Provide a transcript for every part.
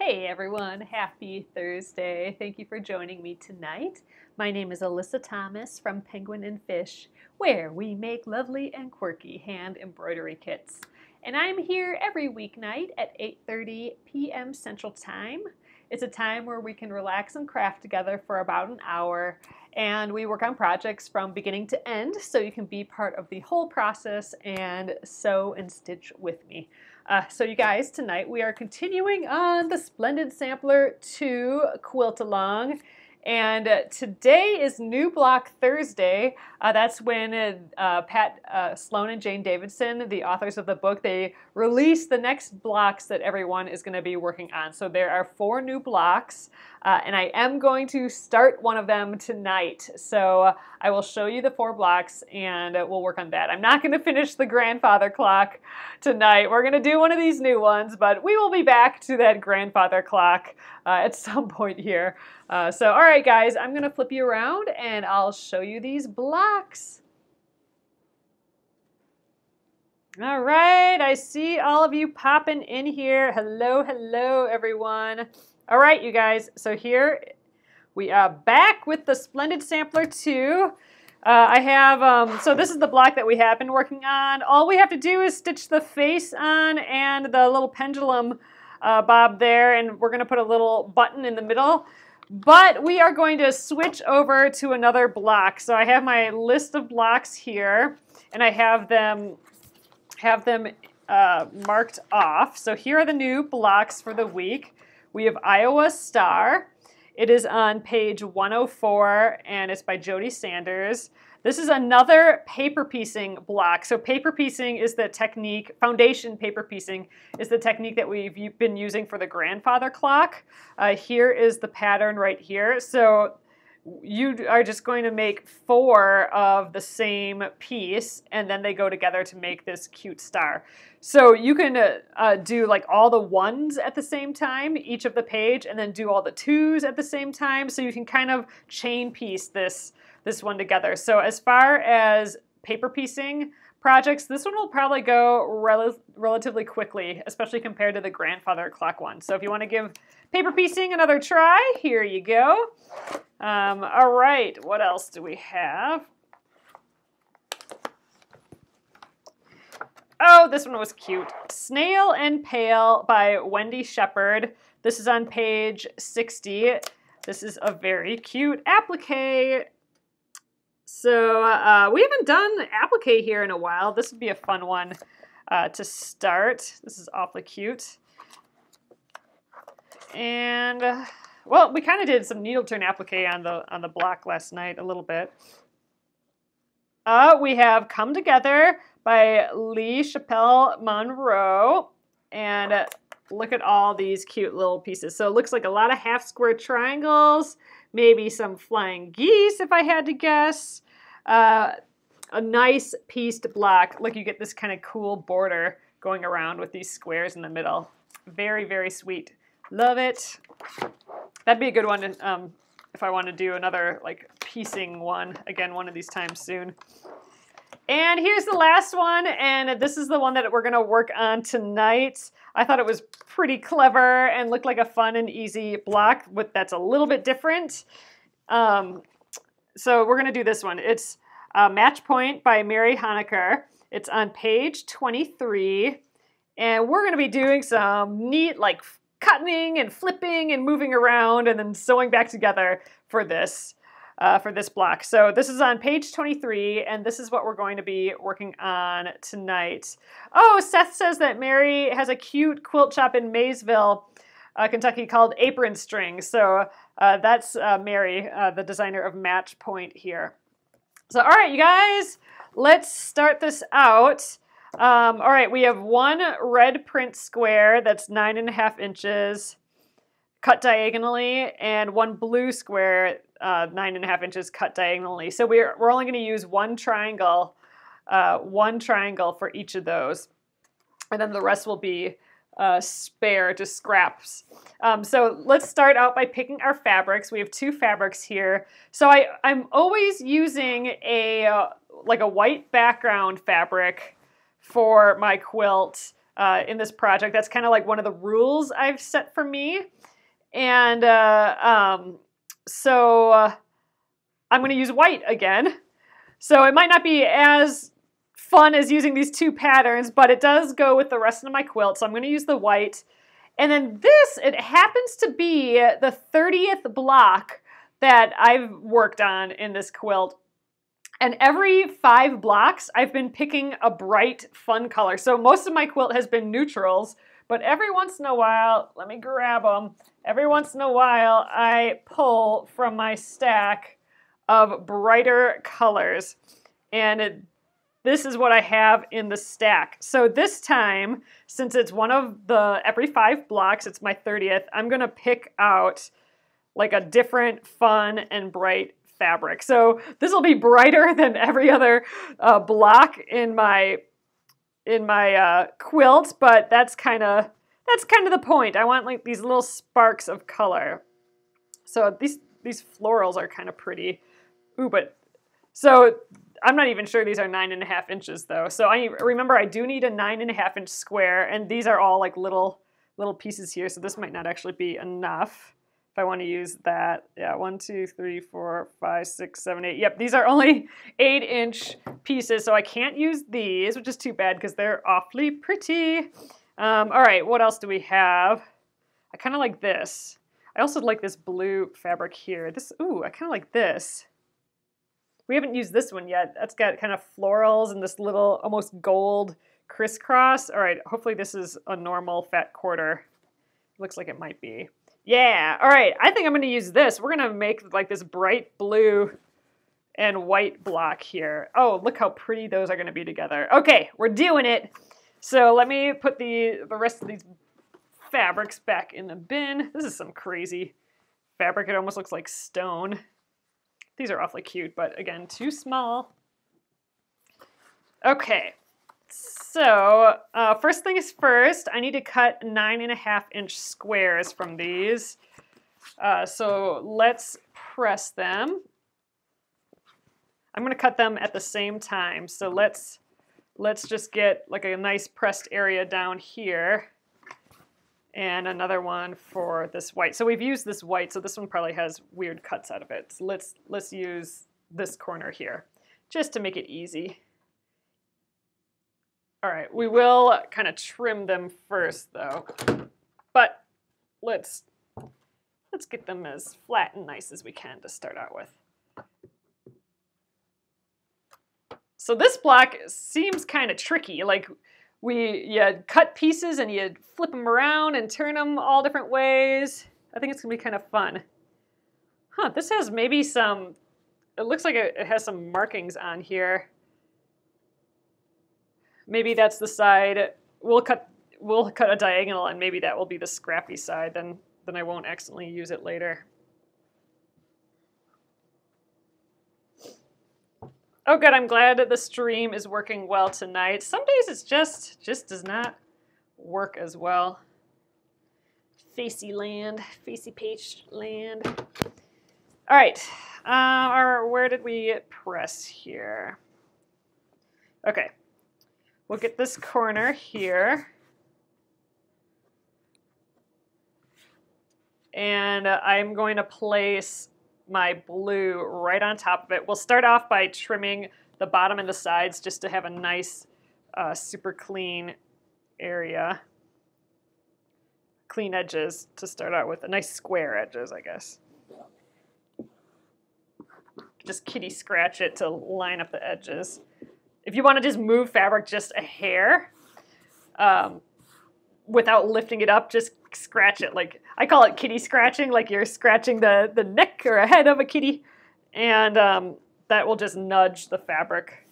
Hey everyone, happy Thursday. Thank you for joining me tonight. My name is Alyssa Thomas from Penguin and Fish, where we make lovely and quirky hand embroidery kits. And I'm here every weeknight at 8:30 p.m. Central Time. It's a time where we can relax and craft together for about an hour, and we work on projects from beginning to end so you can be part of the whole process and sew and stitch with me. So you guys, tonight we are continuing on the Splendid Sampler 2 quilt along. And today is New Block Thursday. That's when Pat Sloan and Jane Davidson, the authors of the book, they release the next blocks that everyone is going to be working on. So there are 4 new blocks, and I am going to start one of them tonight. So I will show you the 4 blocks, and we'll work on that. I'm not going to finish the grandfather clock tonight. We're going to do one of these new ones, but we will be back to that grandfather clock at some point here. So all right guys, I'm gonna flip you around and I'll show you these blocks. All right, I see all of you popping in here. Hello, hello everyone. All right, you guys, so here we are back with the Splendid Sampler 2. I have, so this is the block that we have been working on. All we have to do is stitch the face on and the little pendulum bob there, and we're gonna put a little button in the middle. But we are going to switch over to another block. So I have my list of blocks here, and I have them marked off. So here are the new blocks for the week. We have Iowa Star. It is on page 104, and it's by Jody Sanders. This is another paper piecing block. So paper piecing is the technique, foundation paper piecing is the technique that we've been using for the grandfather clock. Here is the pattern right here. So you are just going to make 4 of the same piece, and then they go together to make this cute star. So you can do like all the 1s at the same time, each of the page, and then do all the 2s at the same time. So you can kind of chain piece this one together. So as far as paper piecing projects, this one will probably go relatively quickly, especially compared to the grandfather clock one. So if you want to give paper piecing another try, here you go. All right, what else do we have? Oh, this one was cute. Snail and Pail by Wendy Shepherd. This is on page 60. This is a very cute applique. So we haven't done applique here in a while. This would be a fun one to start. This is awfully cute. And well, we kind of did some needle turn applique on the block last night a little bit. We have Come Together by Lee Chappelle Monroe, and look at all these cute little pieces. So it looks like a lot of half square triangles, maybe some flying geese if I had to guess. A nice pieced block. Look, you get this kind of cool border going around with these squares in the middle. Very, very sweet. Love it. That'd be a good one if I want to do another like piecing one again one of these times soon. And here's the last one, and this is the one that we're going to work on tonight. I thought it was pretty clever and looked like a fun and easy block that's a little bit different. So we're going to do this one. It's Match Point by Mary Honecker. It's on page 23, and we're going to be doing some neat like cutting and flipping and moving around and then sewing back together for this block. So this is on page 23, and this is what we're going to be working on tonight. Oh, Seth says that Mary has a cute quilt shop in Maysville, Kentucky called Apron String. So that's Mary, the designer of Match Point here. So all right, you guys, let's start this out. All right, we have 1 red print square that's 9.5 inches cut diagonally, and 1 blue square 9.5 inches cut diagonally. So we're only going to use one triangle for each of those, and then the rest will be spare, just scraps. So let's start out by picking our fabrics. We have 2 fabrics here. So I'm always using like a white background fabric for my quilt. in this project. That's kind of like one of the rules I've set for me. And so I'm going to use white again. So it might not be as fun as using these two patterns, but it does go with the rest of my quilt. So I'm going to use the white. And then this, it happens to be the 30th block that I've worked on in this quilt. And every 5 blocks, I've been picking a bright, fun color. So most of my quilt has been neutrals, but every once in a while, let me grab them. Every once in a while, I pull from my stack of brighter colors. And this is what I have in the stack. So this time, since it's one of the every 5 blocks, it's my 30th, I'm gonna pick out like a different fun and bright fabric. So this will be brighter than every other block in my quilt, but that's kind of the point. I want like these little sparks of color. So these florals are kind of pretty. Ooh, but so I'm not even sure these are 9.5 inches though. So I remember I do need a 9.5 inch square, and these are all like little pieces here. So this might not actually be enough if I want to use that. Yeah, 1, 2, 3, 4, 5, 6, 7, 8. Yep, these are only 8-inch pieces, so I can't use these, which is too bad because they're awfully pretty. All right, what else do we have? I kind of like this. I also like this blue fabric here. Ooh, I kind of like this. We haven't used this one yet. That's got kind of florals and this little almost gold crisscross. All right, hopefully this is a normal fat quarter. Looks like it might be. Yeah, all right, I think I'm gonna use this. We're gonna make like this bright blue and white block here. Oh, look how pretty those are gonna be together. Okay, we're doing it. So let me put the rest of these fabrics back in the bin. This is some crazy fabric. It almost looks like stone. These are awfully cute, but again, too small. Okay, so first thing is first, I need to cut 9.5 inch squares from these. So let's press them. I'm gonna cut them at the same time. So let's just get like a nice pressed area down here. And another one for this white. So we've used this white, so this one probably has weird cuts out of it. So let's use this corner here, just to make it easy. All right, we will kind of trim them first though, but let's get them as flat and nice as we can to start out with. So this block seems kind of tricky. Like you cut pieces and you flip them around and turn them all different ways. I think it's gonna be kind of fun. Huh, this has maybe some, it looks like it has some markings on here. Maybe that's the side. We'll cut a diagonal and maybe that will be the scrappy side. Then I won't accidentally use it later. Oh good, I'm glad that the stream is working well tonight. Some days it's just does not work as well. Facey land, facey page land. All right, where did we press here? Okay, we'll get this corner here. And I'm going to place my blue right on top of it. We'll start off by trimming the bottom and the sides just to have a nice, super clean area. Clean edges to start out with, a nice square edges, I guess. Just kitty scratch it to line up the edges. If you want to just move fabric just a hair, without lifting it up, just scratch it. Like I call it kitty scratching, like you're scratching the neck or a head of a kitty, and that will just nudge the fabric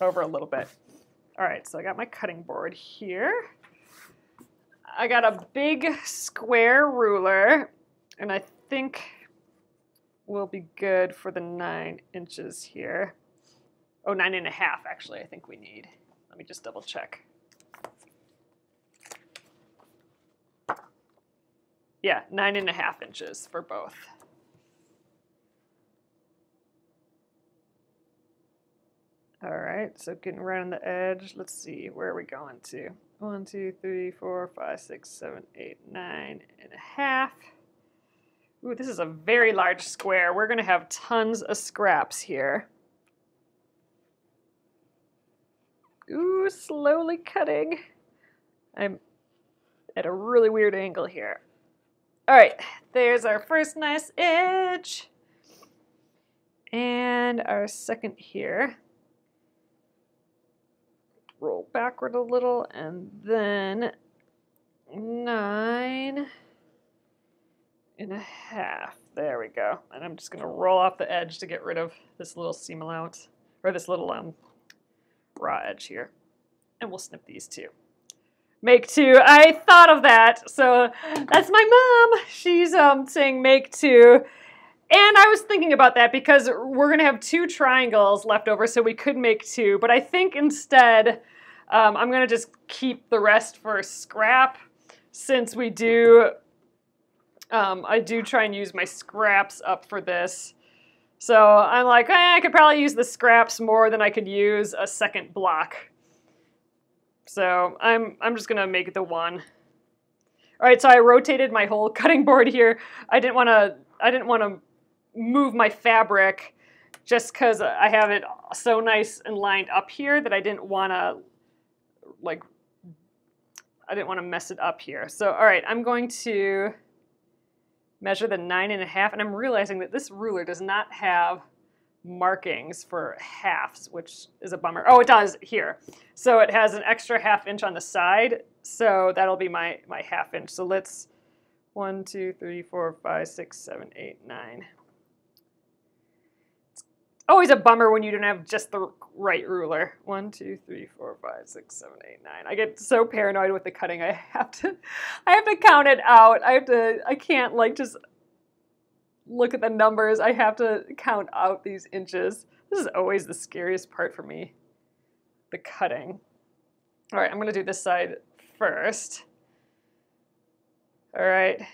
over a little bit. All right, so I got my cutting board here. I got a big square ruler, and I think we'll be good for the 9 inches here. Oh, 9.5 actually, I think we need. Let me just double check. Yeah, 9.5 inches for both. All right, so getting right on the edge. Let's see, where are we going to? 1, 2, 3, 4, 5, 6, 7, 8, 9.5. Ooh, this is a very large square. We're going to have tons of scraps here. Ooh, slowly cutting. I'm at a really weird angle here. All right, there's our first nice edge. And our second here. Roll backward a little, and then 9.5. There we go. And I'm just going to roll off the edge to get rid of this little seam allowance, or this little raw edge here. And we'll snip these too. Make 2. I thought of that. So that's my mom. She's saying make 2. And I was thinking about that because we're going to have 2 triangles left over, so we could make 2. But I think instead I'm going to just keep the rest for scrap, since we do, I do try and use my scraps up for this. So I'm like, I could probably use the scraps more than I could use a second block. So I'm just going to make it the 1. All right, so I rotated my whole cutting board here. I didn't want to move my fabric just because I have it so nice and lined up here that I didn't want to mess it up here. So all right, I'm going to measure the 9.5, and I'm realizing that this ruler does not have markings for halves, which is a bummer. Oh, it does here. So it has an extra 1/2 inch on the side, so that'll be my 1/2 inch. So let's 1, 2, 3, 4, 5, 6, 7, 8, 9. Always a bummer when you don't have just the right ruler. 1, 2, 3, 4, 5, 6, 7, 8, 9. I get so paranoid with the cutting. I have to count it out. I can't like just look at the numbers. I have to count out these inches. This is always the scariest part for me, the cutting. All right, I'm gonna do this side first. All right.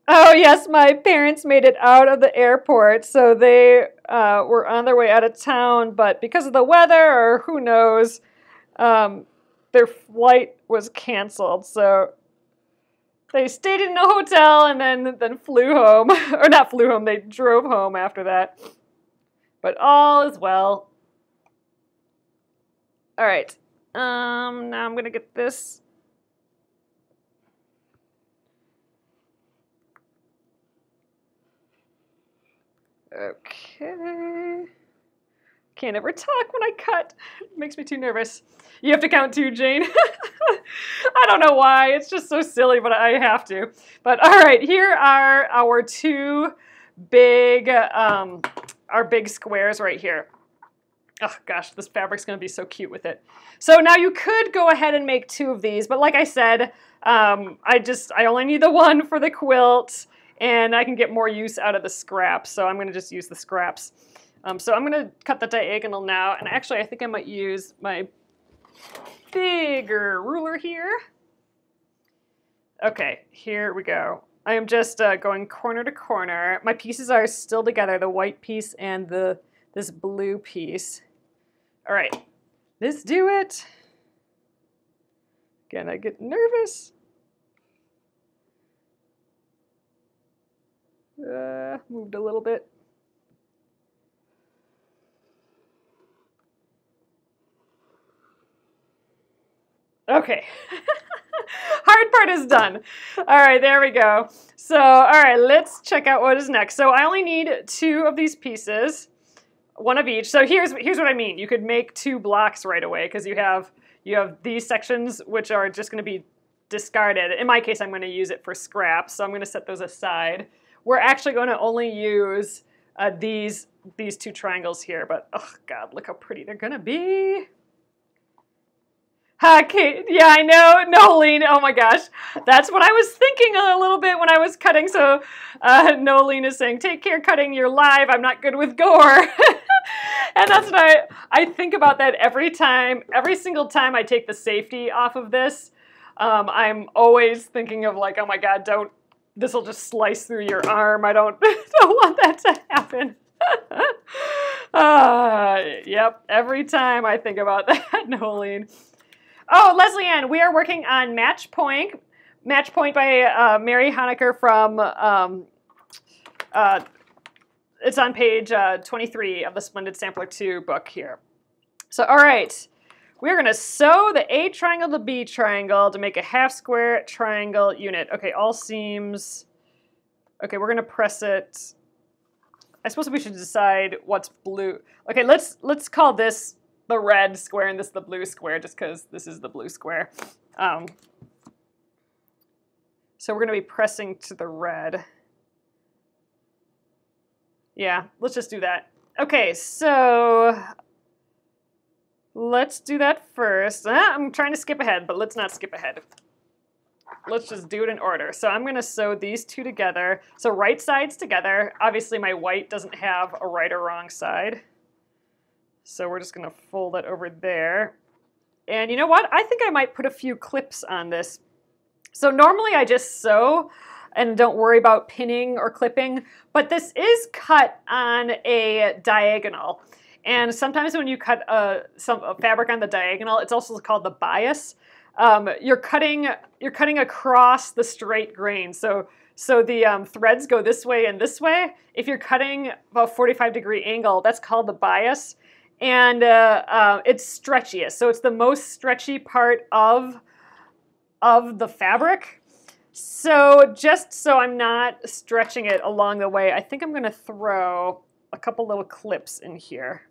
Oh yes, my parents made it out of the airport, so they were on their way out of town, but because of the weather, or who knows, their flight was canceled, so they stayed in a hotel and then flew home. Or not flew home, they drove home after that. But all is well. All right, now I'm gonna get this. Okay. Can't ever talk when I cut. It makes me too nervous. You have to count 2, Jane. I don't know why. It's just so silly, but I have to. But all right, here are our 2 big, our bbig squares right here. Oh gosh, this fabric's gonna be so cute with it. So now you could go ahead and make 2 of these, but like I said, I only need the 1 for the quilt, and I can get more use out of the scraps, so I'm gonna just use the scraps. So I'm gonna cut the diagonal now, and actually I think I might use my bigger ruler here. Okay, here we go. I am just going corner to corner. My pieces are still together, the white piece and this blue piece. All right, let's do it. Again, I get nervous. Moved a little bit. Okay. Hard part is done. All right, there we go. So, all right, let's check out what is next. So I only need 2 of these pieces, 1 of each. So here's what I mean. You could make 2 blocks right away because you have these sections which are just going to be discarded. In my case, I'm going to use it for scraps, so I'm going to set those aside. We're actually going to only use these 2 triangles here, but oh God, look how pretty they're going to be. Okay, yeah, I know, Nolene, oh my gosh. That's what I was thinking a little bit when I was cutting. So Nolene is saying, take care cutting, you're live, I'm not good with gore. And that's what I think about that every single time I take the safety off of this. I'm always thinking of like, oh my God, this will just slice through your arm. I don't want that to happen. Yep, every time I think about that, Nolene. Oh, Leslie Ann, we are working on Match Point. Match Point by Mary Honecker from, it's on page 23 of the Splendid Sampler 2 book here. So, all right, we're going to sew the A triangle to B triangle to make a half square triangle unit. Okay, all seams. Okay, we're going to press it. I suppose we should decide what's blue. Okay, let's call this the red square and this the blue square, just because this is the blue square. So we're going to be pressing to the red. Yeah, let's just do that. Okay, so let's do that first. I'm trying to skip ahead, but let's not skip ahead. Let's just do it in order. So I'm going to sew these two together. So right sides together. Obviously my white doesn't have a right or wrong side. So we're just going to fold it over there. And you know what? I think I might put a few clips on this. So normally I just sew and don't worry about pinning or clipping, but this is cut on a diagonal. And sometimes when you cut a fabric on the diagonal, it's also called the bias. You're cutting across the straight grain. So the threads go this way and this way. If you're cutting a 45-degree angle, that's called the bias. And it's stretchiest. So it's the most stretchy part of the fabric. So just so I'm not stretching it along the way, I think I'm going to throw a couple little clips in here.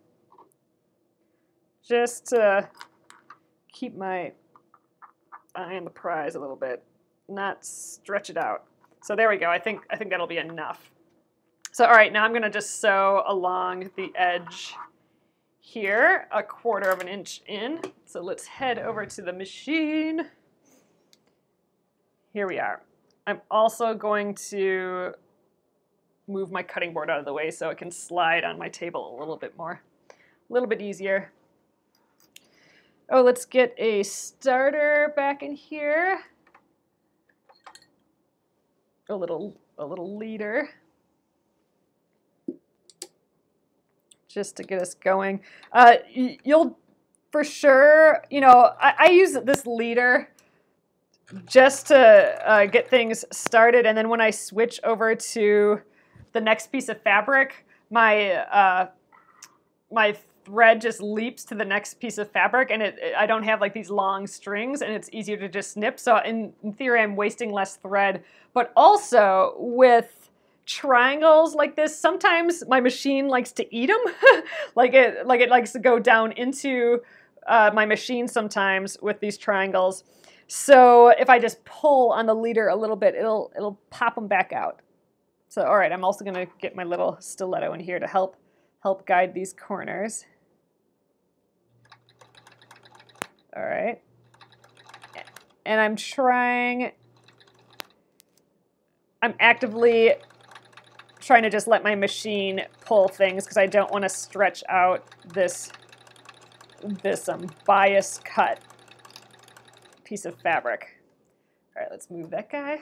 Just to keep my eye on the prize a little bit, not stretch it out. So there we go. I think that'll be enough. So all right, now I'm going to just sew along the edge here, 1/4 of an inch in. So let's head over to the machine. Here we are. I'm also going to move my cutting board out of the way so it can slide on my table a little bit more, a little bit easier. Oh, let's get a starter back in here. A little leader. Just to get us going. You'll for sure, you know, I use this leader just to get things started, and then when I switch over to the next piece of fabric, my my thread just leaps to the next piece of fabric, and I don't have like these long strings, and it's easier to just snip. So in theory, I'm wasting less thread, but also with triangles like this, sometimes my machine likes to eat them. like it likes to go down into my machine sometimes with these triangles. So if I just pull on the leader a little bit, it'll pop them back out. So all right, I'm also going to get my little stiletto in here to help guide these corners. All right. And I'm actively trying to just let my machine pull things because I don't want to stretch out this bias cut piece of fabric. All right, let's move that guy.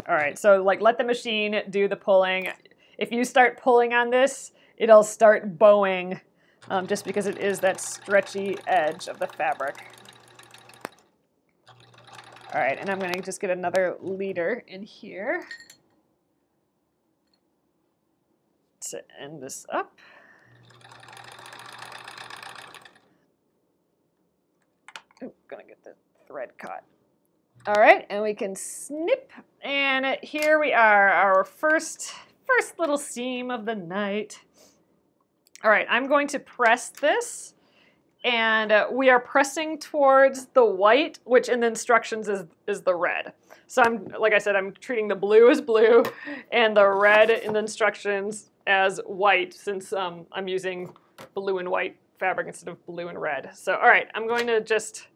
All right, so like let the machine do the pulling. If you start pulling on this, it'll start bowing just because it is that stretchy edge of the fabric. All right, and I'm going to just get another leader in here to end this up. Ooh, gonna get the thread caught. All right, and we can snip, and here we are, our first little seam of the night. All right, I'm going to press this, and we are pressing towards the white, which in the instructions is the red. So like I said, I'm treating the blue as blue and the red in the instructions as white, since I'm using blue and white fabric instead of blue and red. So all right, I'm going to just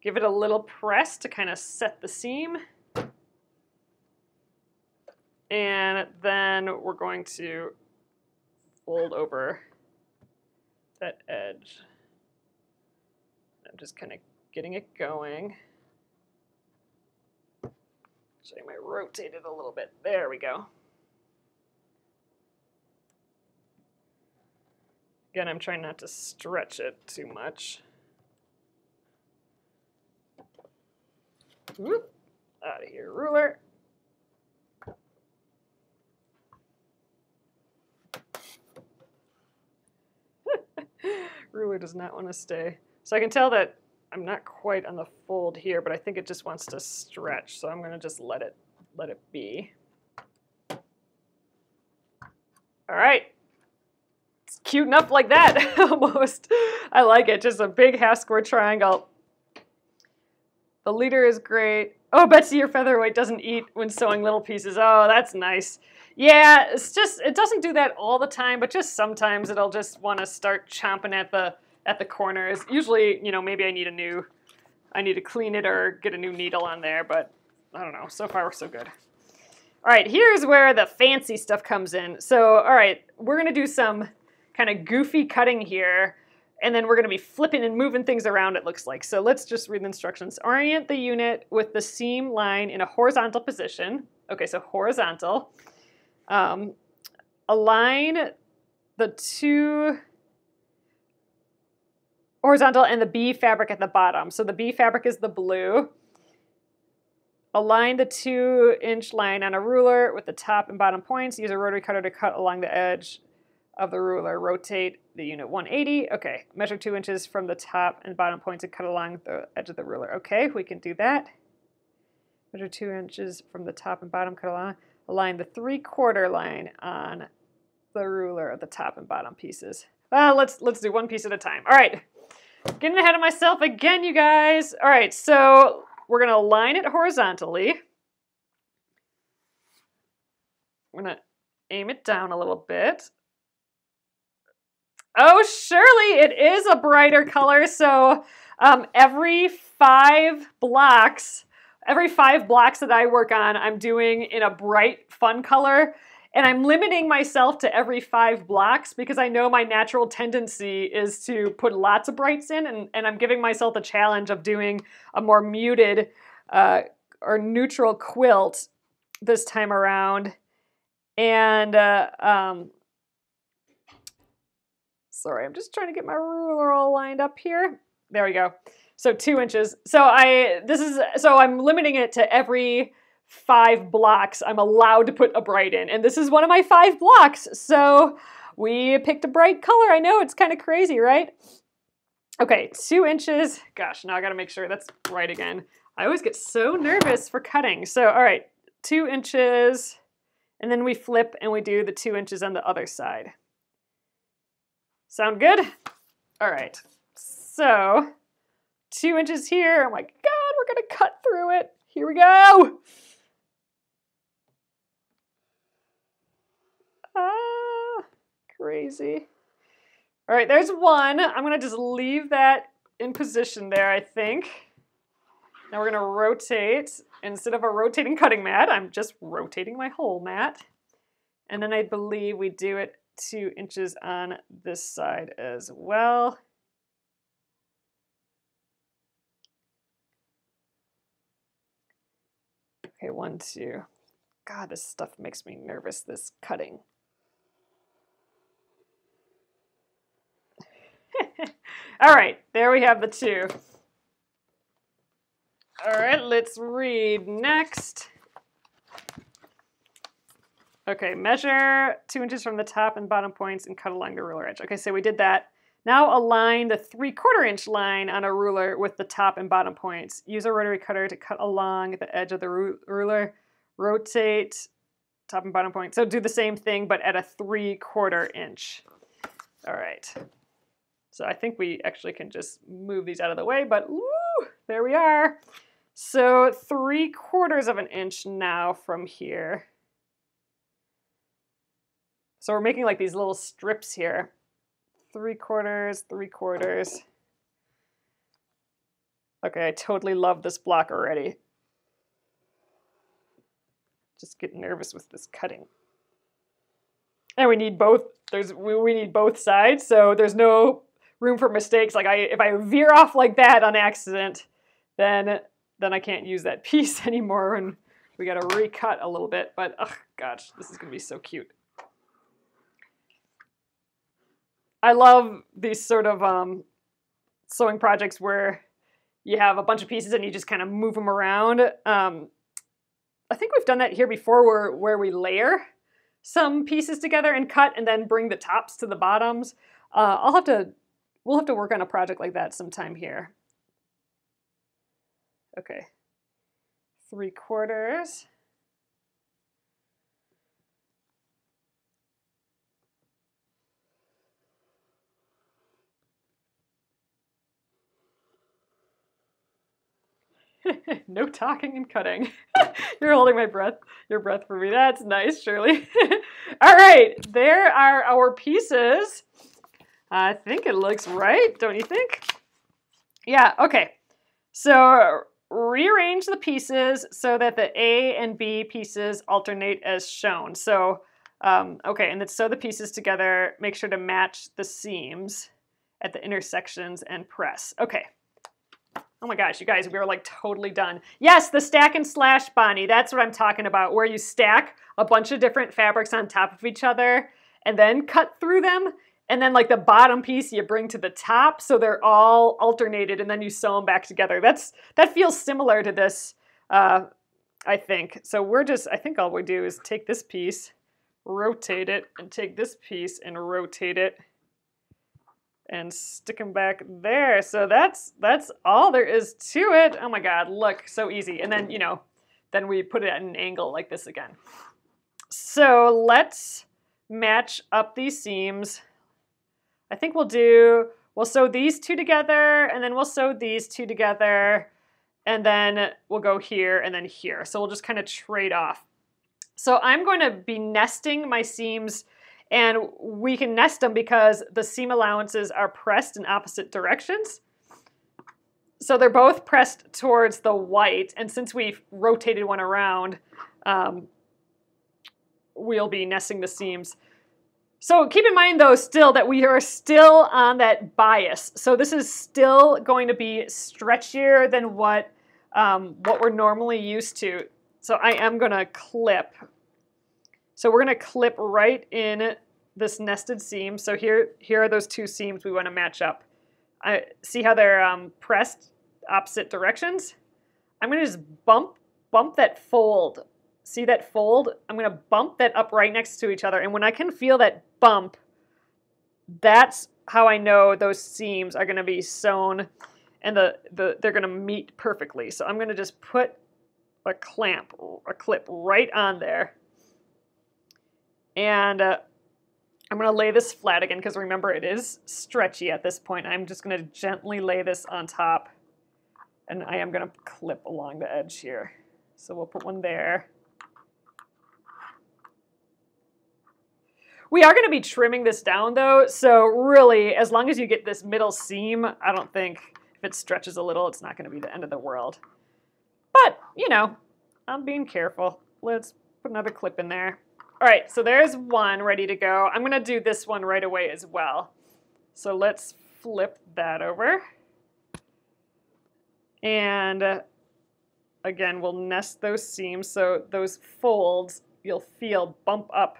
give it a little press to kind of set the seam. And then we're going to fold over that edge. I'm just kind of getting it going. So I might rotate it a little bit. There we go. Again, I'm trying not to stretch it too much. Whoop, out of here, ruler. Ruler does not want to stay. So I can tell that I'm not quite on the fold here, but I think it just wants to stretch. So I'm going to just let it be. All right. It's cute enough like that, almost. I like it. Just a big half square triangle. The leader is great. Oh, Betsy, your featherweight doesn't eat when sewing little pieces. Oh, that's nice. Yeah, it's just, it doesn't do that all the time, but just sometimes it'll just want to start chomping at the corners. Usually, you know, maybe I need to clean it or get a new needle on there, but I don't know. So far, so good. All right, here's where the fancy stuff comes in. So, all right, we're going to do some kind of goofy cutting here, and then we're going to be flipping and moving things around, it looks like. So let's just read the instructions. Orient the unit with the seam line in a horizontal position. Okay, so horizontal. Align the two horizontal and the B fabric at the bottom. So the B fabric is the blue. Align the 2-inch line on a ruler with the top and bottom points. Use a rotary cutter to cut along the edge of the ruler. Rotate the unit 180. Okay, measure 2 inches from the top and bottom points and cut along the edge of the ruler. Okay, we can do that. Measure 2 inches from the top and bottom, cut along. Align the 3/4 line on the ruler of the top and bottom pieces. Let's do one piece at a time. All right, getting ahead of myself again, you guys. All right, so we're gonna align it horizontally. I'm gonna aim it down a little bit. Oh, surely it is a brighter color. So every 5 blocks that I work on, I'm doing in a bright, fun color. And I'm limiting myself to every 5 blocks because I know my natural tendency is to put lots of brights in, and I'm giving myself the challenge of doing a more muted or neutral quilt this time around. And sorry, I'm just trying to get my ruler all lined up here. There we go. So 2 inches. So I'm limiting it to every 5 blocks I'm allowed to put a bright in. And this is one of my 5 blocks. So we picked a bright color. I know, it's kind of crazy, right? Okay, 2 inches. Gosh, now I gotta make sure that's right again. I always get so nervous for cutting. So, all right, 2 inches. And then we flip and we do the 2 inches on the other side. Sound good? All right, so 2 inches here. Oh my God, we're gonna cut through it. Here we go. Crazy. All right, there's one. I'm gonna just leave that in position there, I think. Now we're gonna rotate. Instead of a rotating cutting mat, I'm just rotating my whole mat. And then I believe we do it 2 inches on this side as well. Okay, 1, 2. God, this stuff makes me nervous, this cutting. All right, there we have the 2. All right, let's read next. Okay, measure 2 inches from the top and bottom points and cut along the ruler edge. Okay, so we did that. Now align the 3/4 inch line on a ruler with the top and bottom points. Use a rotary cutter to cut along the edge of the ruler. Rotate top and bottom point. So do the same thing, but at a 3/4 inch. All right. So I think we actually can just move these out of the way, but woo, there we are. So 3/4 inch now from here. So we're making like these little strips here. 3/4, 3/4. Okay, I totally love this block already. Just get nervous with this cutting. And we need both. We need both sides, so there's no room for mistakes. Like if I veer off like that on accident, then I can't use that piece anymore, and we got to recut a little bit. But oh gosh, this is gonna be so cute. I love these sort of sewing projects where you have a bunch of pieces and you just kind of move them around. I think we've done that here before where we layer some pieces together and cut and then bring the tops to the bottoms. We'll have to work on a project like that sometime here. Okay, 3/4. No talking and cutting. You're holding your breath for me. That's nice, Shirley. All right, there are our pieces. I think it looks right, don't you think? Yeah, okay. So rearrange the pieces so that the A and B pieces alternate as shown. So, okay, and then sew the pieces together. Make sure to match the seams at the intersections and press. Okay. Oh my gosh, you guys, we are like totally done. Yes, the stack and slash, Bonnie, that's what I'm talking about, where you stack a bunch of different fabrics on top of each other and then cut through them. And then like the bottom piece you bring to the top so they're all alternated and then you sew them back together. That feels similar to this, I think. So I think all we do is take this piece, rotate it, and take this piece and rotate it and stick them back there. So that's all there is to it. Oh my God, look, so easy. And then, then we put it at an angle like this again. So let's match up these seams. I think we'll sew these two together, and then we'll sew these two together, and then we'll go here and then here. So we'll just kind of trade off. So I'm going to be nesting my seams, and we can nest them because the seam allowances are pressed in opposite directions. So they're both pressed towards the white, and since we've rotated one around, we'll be nesting the seams. So keep in mind, though, still that we are still on that bias. So this is still going to be stretchier than what we're normally used to. So I am going to clip. So we're going to clip right in this nested seam. So here are those two seams we want to match up. See how they're pressed opposite directions? I'm going to just bump that fold. See that fold? I'm going to bump that up right next to each other. And when I can feel that bump, that's how I know those seams are going to be sewn and they're going to meet perfectly. So I'm going to just put a clip right on there. And I'm going to lay this flat again because remember it is stretchy at this point. I'm just going to gently lay this on top and I am going to clip along the edge here. So we'll put one there. We are going to be trimming this down though, so really, as long as you get this middle seam, I don't think if it stretches a little, it's not going to be the end of the world. But, I'm being careful. Let's put another clip in there. All right, so there's one ready to go. I'm going to do this one right away as well. So let's flip that over. And again, we'll nest those seams so those folds you'll feel bump up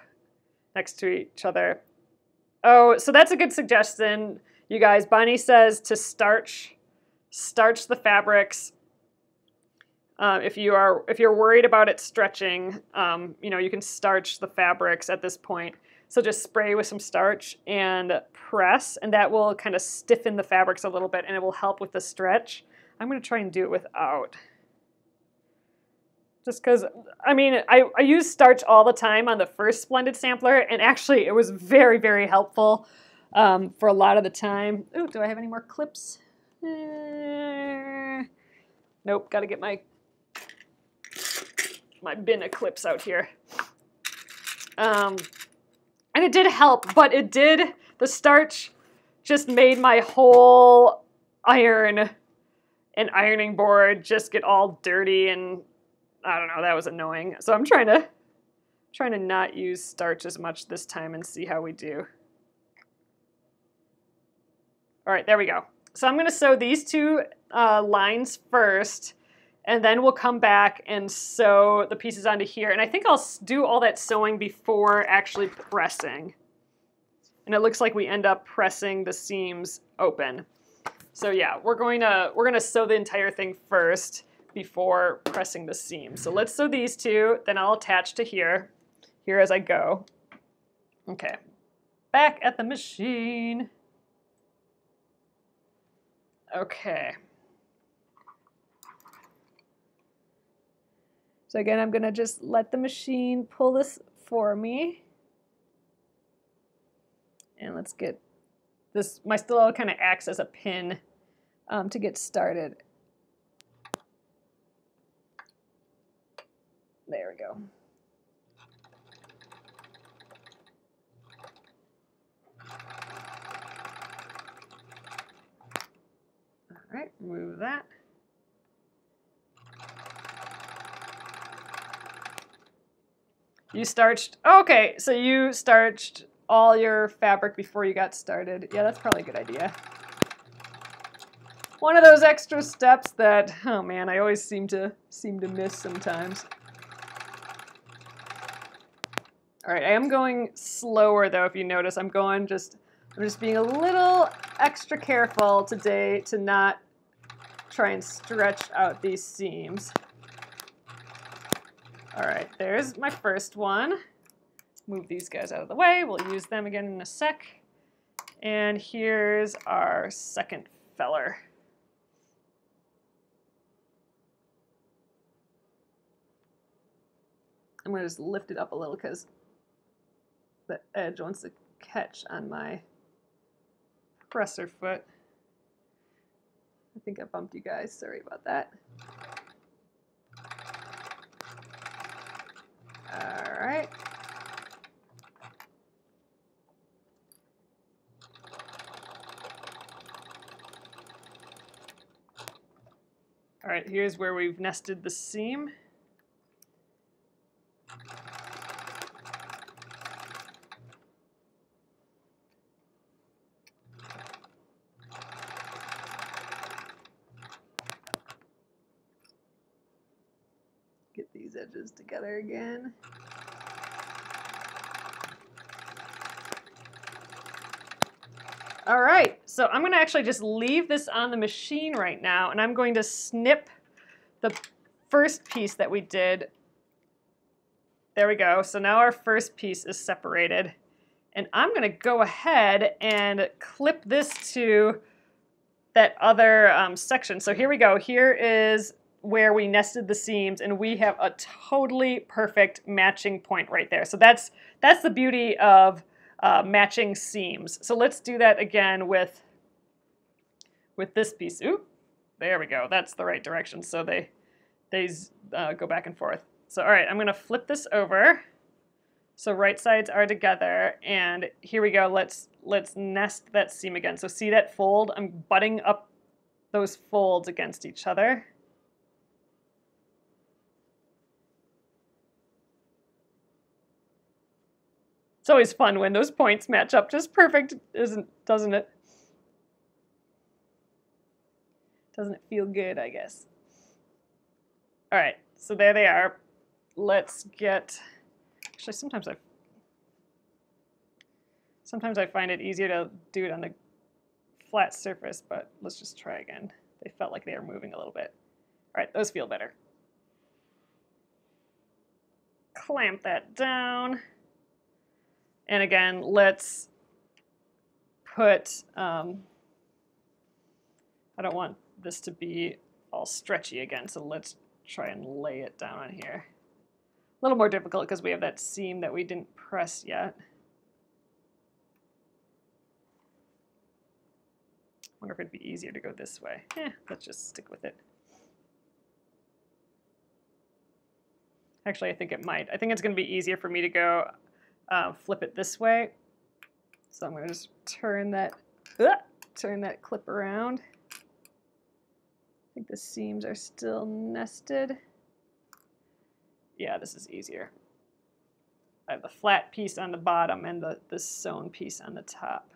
next to each other. Oh, so that's a good suggestion, you guys. Bonnie says to starch the fabrics. If you're worried about it stretching, you can starch the fabrics at this point. So just spray with some starch and press, and that will kind of stiffen the fabrics a little bit, and it will help with the stretch. I'm going to try and do it without. Just because, I use starch all the time on the first Splendid Sampler, and actually it was very, very helpful for a lot of the time. Ooh, do I have any more clips? Nope, got to get my bin of clips out here. And it did help, but the starch just made my whole iron and ironing board just get all dirty, and I don't know, that was annoying. So I'm trying to not use starch as much this time and see how we do. All right, there we go. So I'm going to sew these two lines first, and then we'll come back and sew the pieces onto here. And I think I'll do all that sewing before actually pressing. and it looks like we end up pressing the seams open. So yeah, we're gonna sew the entire thing first before pressing the seams. So let's sew these two, then I'll attach to here as I go. Okay, back at the machine. Okay. So again, I'm gonna just let the machine pull this for me. And let's get this, my stiletto kind of acts as a pin to get started. There we go. All right, remove that. You starched, okay, so you starched all your fabric before you got started. Yeah, that's probably a good idea. One of those extra steps that, oh man, I always seem to miss sometimes. All right, I am going slower though, if you notice. I'm just being a little extra careful today to not try and stretch out these seams. All right, there's my first one. Move these guys out of the way. We'll use them again in a sec. And here's our second feller. I'm gonna just lift it up a little because the edge wants to catch on my presser foot. I think I bumped you guys, sorry about that. All right. All right, here's where we've nested the seam. Get these edges together again. All right, so I'm going to actually just leave this on the machine right now, and I'm going to snip the first piece that we did. There we go. So now our first piece is separated. And I'm going to go ahead and clip this to that other section. So here we go. Here is where we nested the seams, and we have a totally perfect matching point right there. So that's the beauty of matching seams. So let's do that again with this piece. Ooh, there we go. That's the right direction. So they go back and forth. So all right, I'm going to flip this over. So right sides are together, and here we go. Let's nest that seam again. So see that fold? I'm butting up those folds against each other. It's always fun when those points match up just perfect, doesn't it? Doesn't it feel good, I guess? All right, so there they are. Let's get, actually sometimes I find it easier to do it on the flat surface, but let's just try again. They felt like they were moving a little bit. All right, those feel better. Clamp that down. And again, let's put, I don't want this to be all stretchy again, so let's try and lay it down on here. A little more difficult because we have that seam that we didn't press yet. Wonder if it'd be easier to go this way. Let's just stick with it. Actually, I think it might. I think it's going to be easier for me to go flip it this way. So I'm going to just turn that clip around. I think the seams are still nested. Yeah, this is easier. I have the flat piece on the bottom and the sewn piece on the top.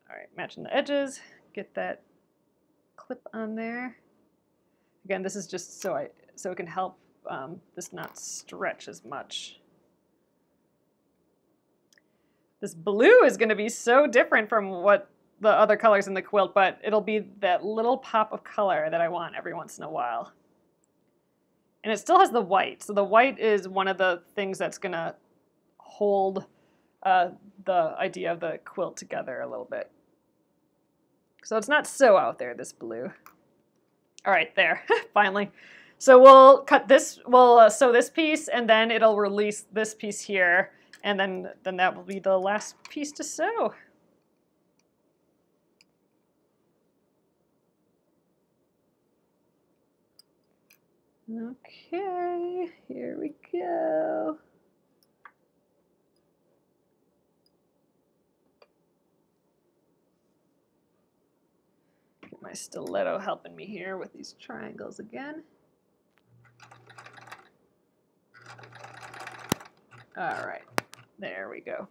All right, matching the edges, get that clip on there. Again, this is just so it can help this not stretch as much. This blue is going to be so different from what the other colors in the quilt, but it'll be that little pop of color that I want every once in a while. And it still has the white, so the white is one of the things that's going to hold the idea of the quilt together a little bit. So it's not so out there, this blue. All right, there, finally. So we'll cut this, we'll sew this piece, and then it'll release this piece here, and then that will be the last piece to sew. Okay, here we go. Get my stiletto helping me here with these triangles again. All right, there we go.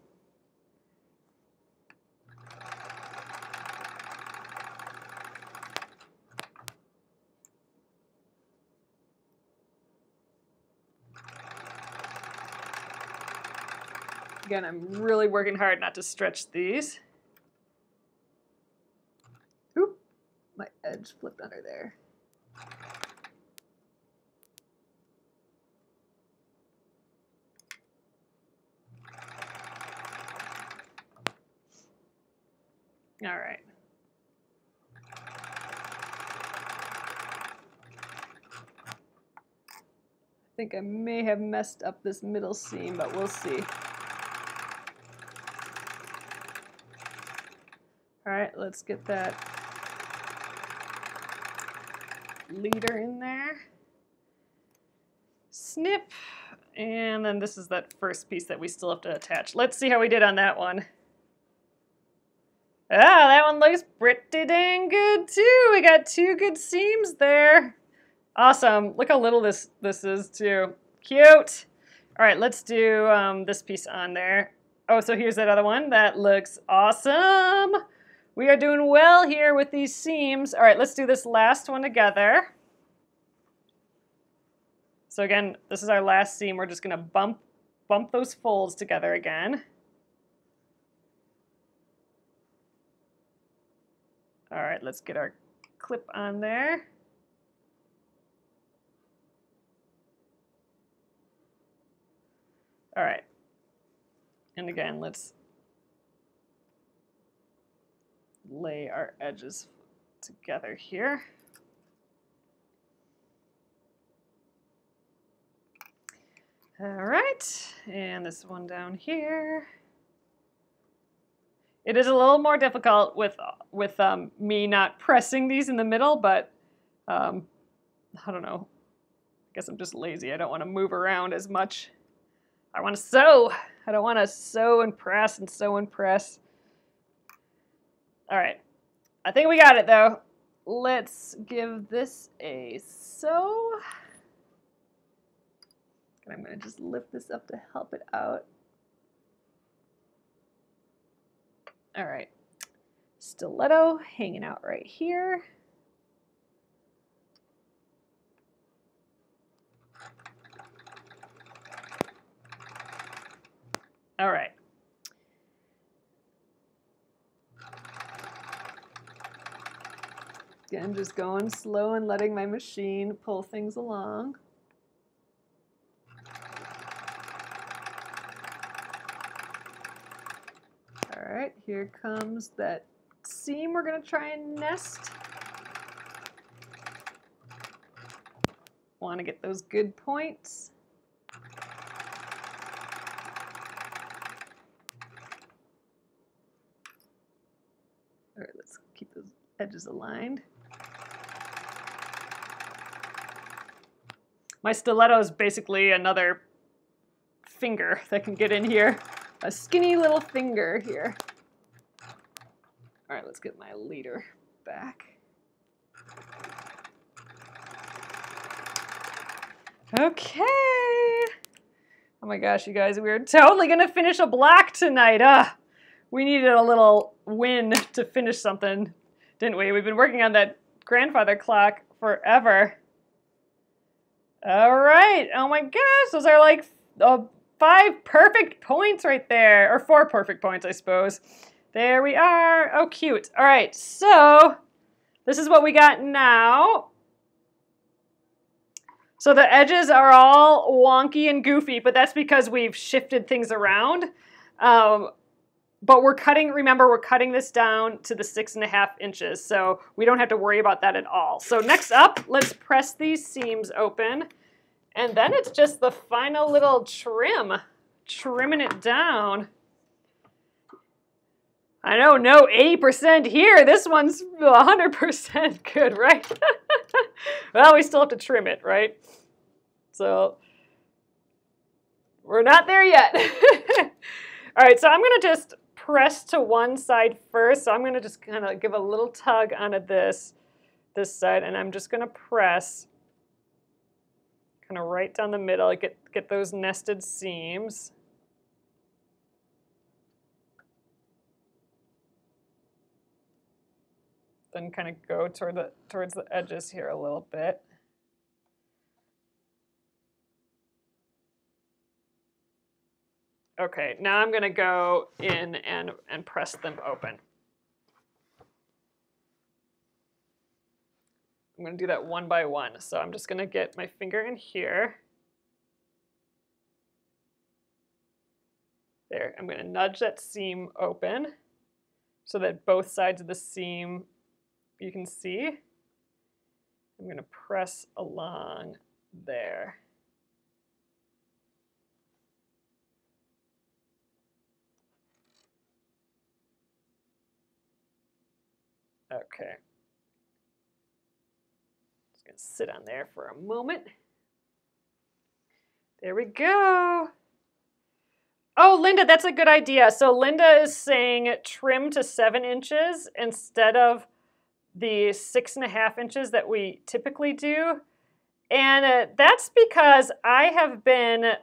Again, I'm really working hard not to stretch these. Oop, my edge flipped under there. All right. I think I may have messed up this middle seam, but we'll see. All right, let's get that leader in there. Snip. And then this is that first piece that we still have to attach. Let's see how we did on that one. Ah, that one looks pretty dang good too. We got 2 good seams there. Awesome. Look how little this is too. Cute. All right, let's do this piece on there. Oh, so here's that other one. That looks awesome. We are doing well here with these seams. All right, let's do this last one together. So again, this is our last seam. We're just gonna bump those folds together again. All right, let's get our clip on there. All right, and again, let's lay our edges together here. All right, and this one down here. It is a little more difficult with me not pressing these in the middle, but I don't know. I guess I'm just lazy. I don't want to move around as much. I want to sew. I don't want to sew and press and sew and press. All right, I think we got it though. Let's give this a sew. And I'm going to just lift this up to help it out. All right, stiletto hanging out right here. All right. Again, just going slow and letting my machine pull things along. All right, here comes that seam we're going to try and nest. Want to get those good points. All right, let's keep those edges aligned. My stiletto is basically another finger that can get in here. A skinny little finger here. All right, let's get my leader back. Okay. Oh my gosh, you guys, we're totally gonna finish a block tonight. We needed a little win to finish something, didn't we? We've been working on that grandfather clock forever. All right, oh my gosh, those are like 5 5 perfect points right there, or 4 perfect points, I suppose. There we are. Oh, cute. All right, so this is what we got now. So the edges are all wonky and goofy, but that's because we've shifted things around. But we're cutting, remember, we're cutting this down to the 6.5 inches, so we don't have to worry about that at all. So next up, let's press these seams open, and then it's just the final little trimming it down. I know, no 80% here. This one's 100% good, right? Well, we still have to trim it, right? So we're not there yet. All right, so I'm going to just press to one side first. So I'm going to just kind of give a little tug onto this side, and I'm just going to press kind of right down the middle, get those nested seams. Then kind of go towards the edges here a little bit. Okay, now I'm going to go in and press them open. I'm going to do that one by one. So I'm just going to get my finger in here. There, I'm going to nudge that seam open so that both sides of the seam you can see. I'm going to press along there. Okay. Just going to sit on there for a moment. There we go. Oh, Linda, that's a good idea. So Linda is saying trim to 7 inches instead of the 6.5 inches that we typically do. And that's because I have been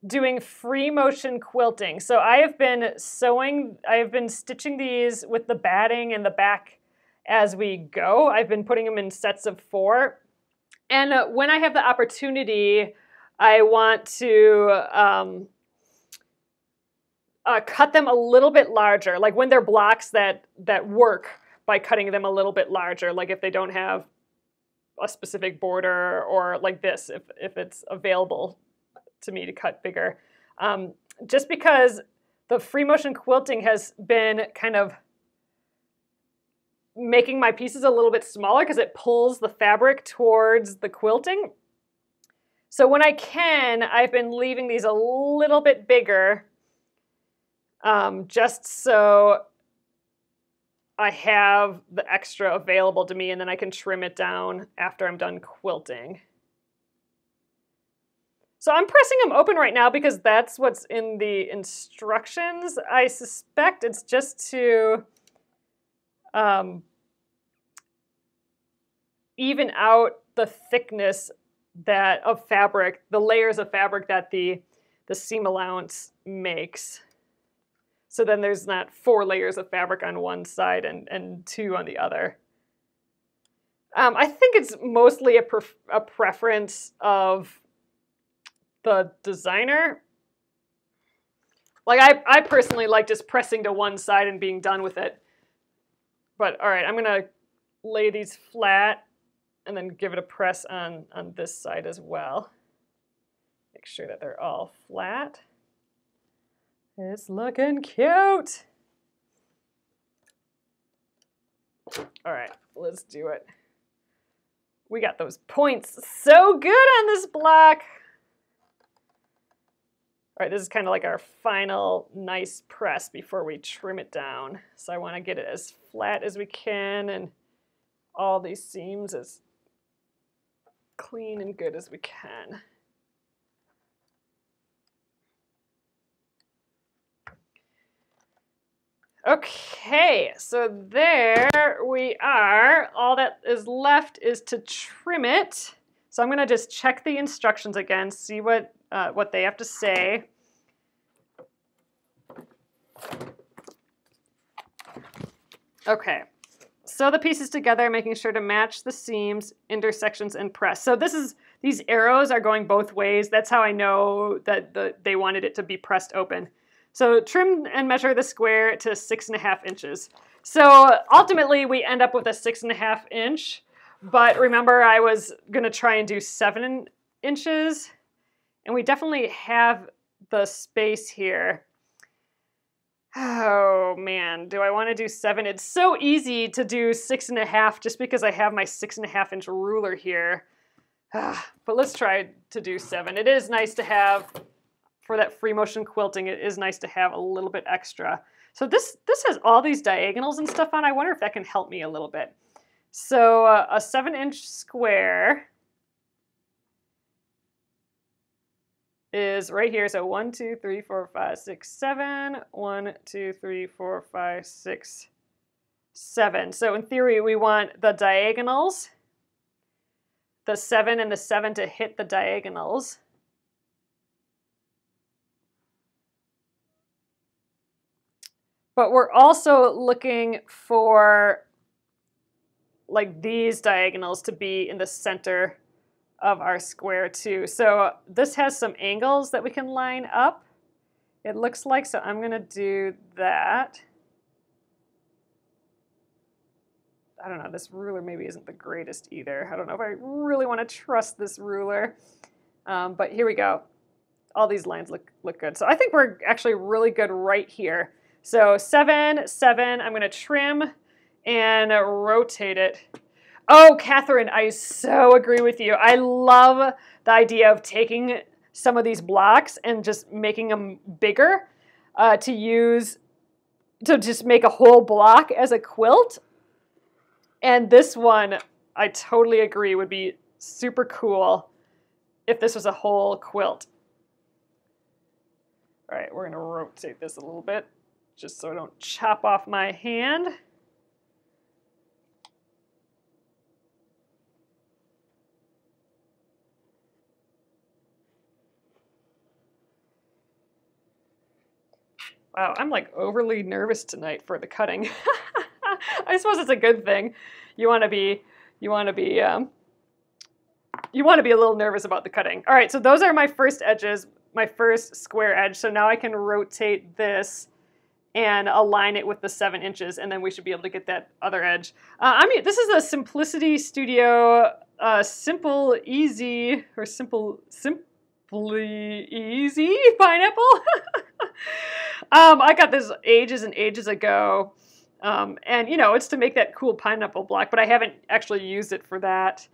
doing free motion quilting. So I have been stitching these with the batting and the back as we go. I've been putting them in sets of 4. And when I have the opportunity, I want to cut them a little bit larger, like when they're blocks that work by cutting them a little bit larger, like if they don't have a specific border, or like this, if it's available to me to cut bigger. Just because the free motion quilting has been kind of making my pieces a little bit smaller because it pulls the fabric towards the quilting. So when I can, I've been leaving these a little bit bigger, just so I have the extra available to me, and then I can trim it down after I'm done quilting. So I'm pressing them open right now because that's what's in the instructions. I suspect it's just to even out the thickness of fabric, the layers of fabric that the seam allowance makes. So then there's not 4 layers of fabric on one side and 2 on the other. I think it's mostly a preference of the designer. Like I personally like just pressing to one side and being done with it. But all right, I'm gonna lay these flat and then give it a press on this side as well. Make sure that they're all flat. It's looking cute. All right, let's do it. We got those points so good on this block. All right, this is kind of like our final nice press before we trim it down. So I want to get it as flat as we can and all these seams as clean and good as we can. Okay, so there we are. All that is left is to trim it. So I'm going to just check the instructions again, see what they have to say. Okay, sew the pieces together, making sure to match the seams, intersections, and press. So this These arrows are going both ways. That's how I know that they wanted it to be pressed open. So trim and measure the square to 6.5 inches. So ultimately we end up with a 6.5 inch, but remember I was gonna try and do 7 inches, and we definitely have the space here. Oh man, do I want to do 7? It's so easy to do 6.5 just because I have my 6.5 inch ruler here. But let's try to do 7. It is nice to have, for that free motion quilting, it is nice to have a little bit extra. So this has all these diagonals and stuff on. I wonder if that can help me a little bit. So a 7-inch square is right here. So 1, 2, 3, 4, 5, 6, 7. 1, 2, 3, 4, 5, 6, 7. So in theory, we want the diagonals, the 7 and the 7 to hit the diagonals. But we're also looking for like these diagonals to be in the center of our square too. So this has some angles that we can line up, it looks like. So I'm gonna do that. I don't know, this ruler maybe isn't the greatest either. I don't know if I really want to trust this ruler. But here we go. All these lines look good. So I think we're actually really good right here. So 7, 7, I'm gonna trim and rotate it. Oh, Catherine, I so agree with you. I love the idea of taking some of these blocks and just making them bigger to just make a whole block as a quilt. And this one, I totally agree, would be super cool if this was a whole quilt. All right, we're gonna rotate this a little bit just so I don't chop off my hand. Wow, I'm like overly nervous tonight for the cutting. I suppose it's a good thing. You want to be a little nervous about the cutting. All right, so those are my first edges, my first square edge. So now I can rotate this and align it with the 7 inches, and then we should be able to get that other edge. I mean, this is a Simplicity Studio Simply Easy pineapple. I got this ages and ages ago, and you know, it's to make that cool pineapple block, but I haven't actually used it for that.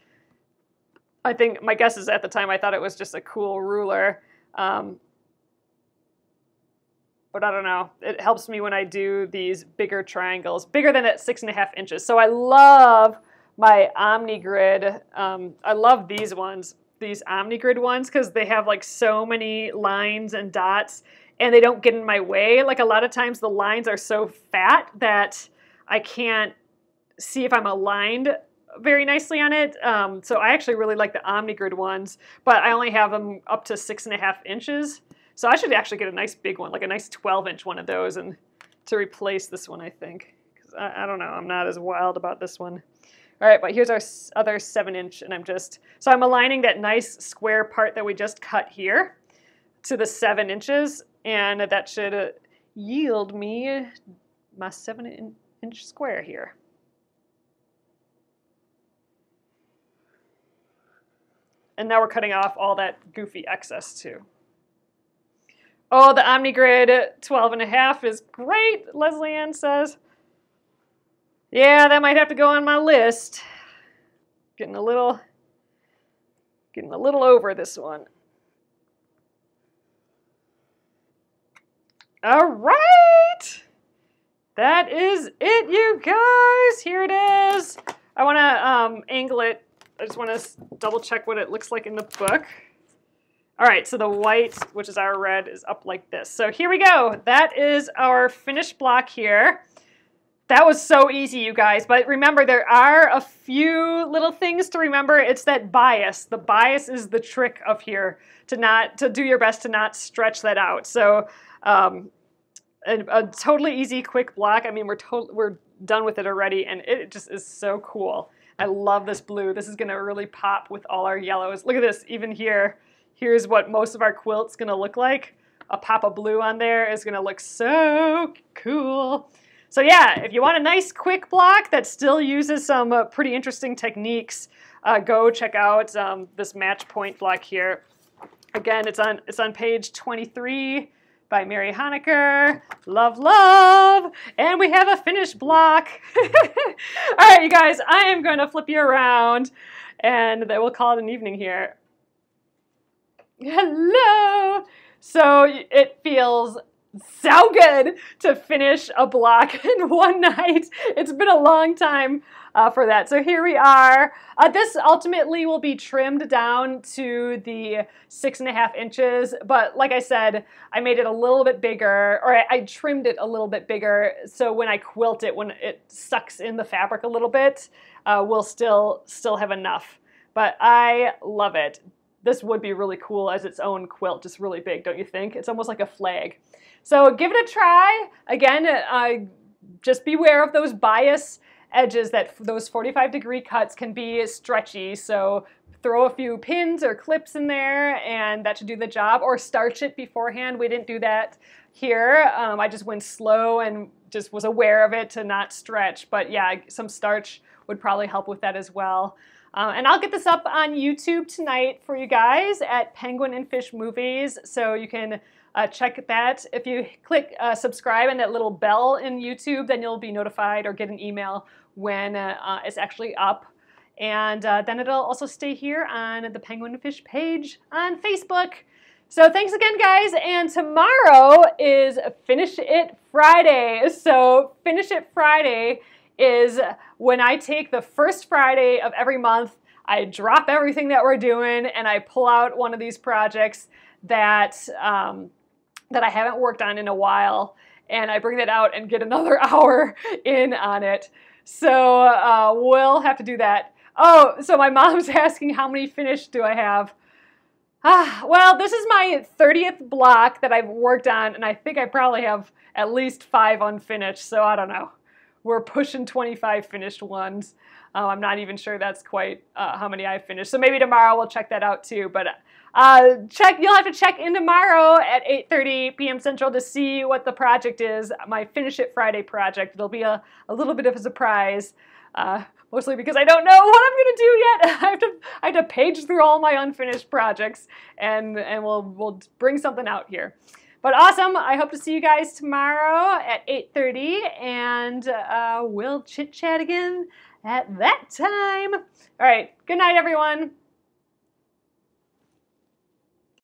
I think my guess is at the time I thought it was just a cool ruler, but I don't know. It helps me when I do these bigger triangles, bigger than that 6.5 inches. So I love my OmniGrid. I love these ones, these OmniGrid ones, because they have like so many lines and dots, and they don't get in my way. Like a lot of times the lines are so fat that I can't see if I'm aligned very nicely on it. So I actually really like the OmniGrid ones, but I only have them up to 6.5 inches. So I should actually get a nice big one, like a nice 12-inch one of those, and to replace this one, I think. Because I don't know, I'm not as wild about this one. All right, but here's our other 7-inch, and I'm aligning that nice square part that we just cut here to the 7 inches, and that should yield me my 7-inch square here. And now we're cutting off all that goofy excess too. Oh, the OmniGrid 12.5 is great, Leslie Ann says. Yeah, that might have to go on my list. Getting a little over this one. All right. That is it, you guys. Here it is. I want to angle it. I just want to double check what it looks like in the book. All right, so the white, which is our red, is up like this. So here we go. That is our finished block here. That was so easy, you guys. But remember, there are a few little things to remember. It's that bias. The bias is the trick of here, to do your best to not stretch that out. So a totally easy, quick block. I mean, we're done with it already, and it just is so cool. I love this blue. This is gonna really pop with all our yellows. Look at this, even here. Here's what most of our quilt's gonna look like. A pop of blue on there is gonna look so cool. So yeah, if you want a nice quick block that still uses some pretty interesting techniques, go check out this match point block here. Again, it's on page 23 by Mary Honecker. Love, love. And we have a finished block. All right, you guys, I am going to flip you around and then we'll call it an evening here. Hello. So it feels so good to finish a block in one night. It's been a long time for that. So here we are. This ultimately will be trimmed down to the 6.5 inches, but like I said, I made it a little bit bigger, or I trimmed it a little bit bigger, so when I quilt it, when it sucks in the fabric a little bit, we'll still have enough. But I love it. This would be really cool as its own quilt, just really big, don't you think? It's almost like a flag. So give it a try. Again, just beware of those bias edges, that those 45-degree cuts can be stretchy. So throw a few pins or clips in there and that should do the job, or starch it beforehand. We didn't do that here. I just went slow and just was aware of it to not stretch. But yeah, some starch would probably help with that as well. And I'll get this up on YouTube tonight for you guys at Penguin and Fish Movies, so you can check that. If you click subscribe and that little bell in YouTube, then you'll be notified or get an email when it's actually up. And then it'll also stay here on the Penguin and Fish page on Facebook. So thanks again, guys. And tomorrow is Finish It Friday. So Finish It Friday is when I take the first Friday of every month, I drop everything that we're doing and I pull out one of these projects that that I haven't worked on in a while, and I bring that out and get another hour in on it. So we'll have to do that. Oh, so my mom's asking how many finished do I have? Well, this is my 30th block that I've worked on, and I think I probably have at least 5 unfinished, so I don't know. We're pushing 25 finished ones. I'm not even sure that's quite how many I've finished. So maybe tomorrow we'll check that out too. But you'll have to check in tomorrow at 8:30 p.m. Central to see what the project is, my Finish It Friday project. It'll be a little bit of a surprise, mostly because I don't know what I'm going to do yet. I have to page through all my unfinished projects, and we'll bring something out here. But awesome. I hope to see you guys tomorrow at 8:30, and we'll chit-chat again at that time. All right. Good night, everyone.